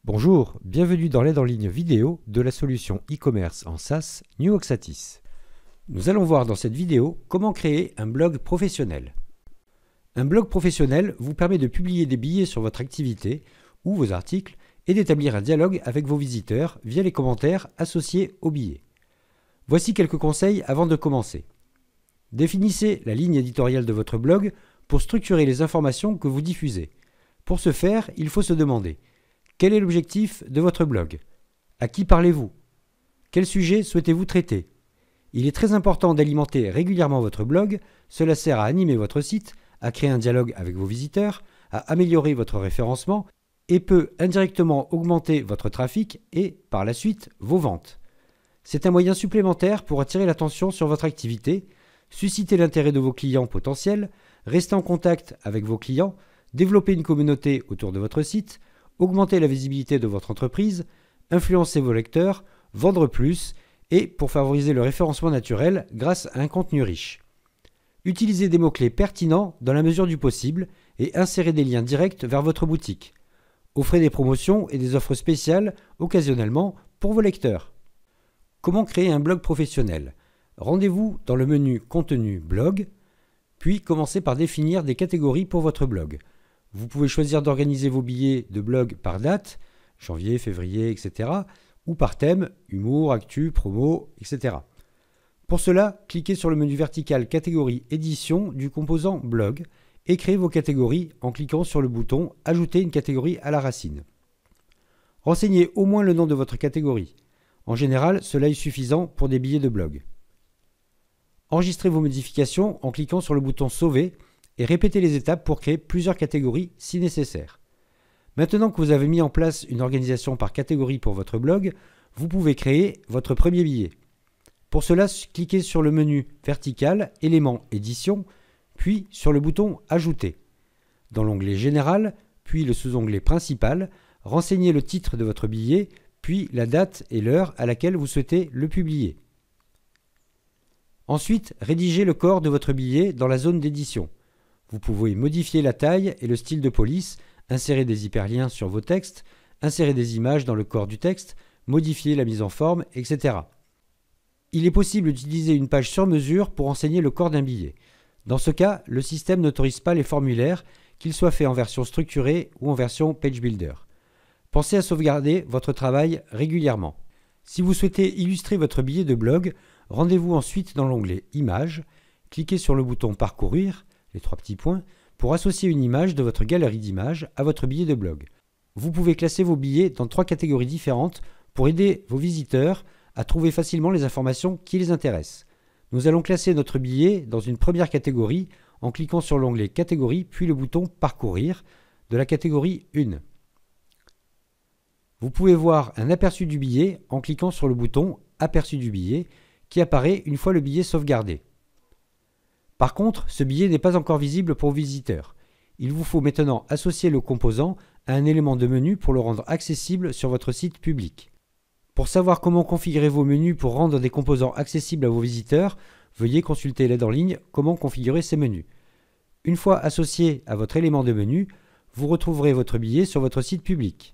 Bonjour, bienvenue dans l'aide en ligne vidéo de la solution e-commerce en SaaS New Oxatis. Nous allons voir dans cette vidéo comment créer un blog professionnel. Un blog professionnel vous permet de publier des billets sur votre activité ou vos articles et d'établir un dialogue avec vos visiteurs via les commentaires associés aux billets. Voici quelques conseils avant de commencer. Définissez la ligne éditoriale de votre blog pour structurer les informations que vous diffusez. Pour ce faire, il faut se demander: quel est l'objectif de votre blog? À qui parlez-vous? Quel sujet souhaitez-vous traiter? Il est très important d'alimenter régulièrement votre blog. Cela sert à animer votre site, à créer un dialogue avec vos visiteurs, à améliorer votre référencement et peut indirectement augmenter votre trafic et, par la suite, vos ventes. C'est un moyen supplémentaire pour attirer l'attention sur votre activité, susciter l'intérêt de vos clients potentiels, rester en contact avec vos clients, développer une communauté autour de votre site, augmenter la visibilité de votre entreprise, influencer vos lecteurs, vendre plus et pour favoriser le référencement naturel grâce à un contenu riche. Utilisez des mots-clés pertinents dans la mesure du possible et insérez des liens directs vers votre boutique. Offrez des promotions et des offres spéciales occasionnellement pour vos lecteurs. Comment créer un blog professionnel? Rendez-vous dans le menu Contenu Blog, puis commencez par définir des catégories pour votre blog. Vous pouvez choisir d'organiser vos billets de blog par date, janvier, février, etc. ou par thème, humour, actu, promo, etc. Pour cela, cliquez sur le menu vertical Catégorie Édition du composant Blog et créez vos catégories en cliquant sur le bouton Ajouter une catégorie à la racine. Renseignez au moins le nom de votre catégorie. En général, cela est suffisant pour des billets de blog. Enregistrez vos modifications en cliquant sur le bouton Sauver et répétez les étapes pour créer plusieurs catégories si nécessaire. Maintenant que vous avez mis en place une organisation par catégorie pour votre blog, vous pouvez créer votre premier billet. Pour cela, cliquez sur le menu vertical Éléments Édition, puis sur le bouton Ajouter. Dans l'onglet Général, puis le sous-onglet Principal, renseignez le titre de votre billet, puis la date et l'heure à laquelle vous souhaitez le publier. Ensuite, rédigez le corps de votre billet dans la zone d'édition. Vous pouvez modifier la taille et le style de police, insérer des hyperliens sur vos textes, insérer des images dans le corps du texte, modifier la mise en forme, etc. Il est possible d'utiliser une page sur mesure pour enseigner le corps d'un billet. Dans ce cas, le système n'autorise pas les formulaires, qu'ils soient faits en version structurée ou en version Page Builder. Pensez à sauvegarder votre travail régulièrement. Si vous souhaitez illustrer votre billet de blog, rendez-vous ensuite dans l'onglet Images, cliquez sur le bouton Parcourir, les trois petits points, pour associer une image de votre galerie d'images à votre billet de blog. Vous pouvez classer vos billets dans 3 catégories différentes pour aider vos visiteurs à trouver facilement les informations qui les intéressent. Nous allons classer notre billet dans une première catégorie en cliquant sur l'onglet Catégorie puis le bouton Parcourir de la catégorie 1. Vous pouvez voir un aperçu du billet en cliquant sur le bouton Aperçu du billet qui apparaît une fois le billet sauvegardé. Par contre, ce billet n'est pas encore visible pour vos visiteurs. Il vous faut maintenant associer le composant à un élément de menu pour le rendre accessible sur votre site public. Pour savoir comment configurer vos menus pour rendre des composants accessibles à vos visiteurs, veuillez consulter l'aide en ligne Comment configurer ces menus. Une fois associé à votre élément de menu, vous retrouverez votre billet sur votre site public.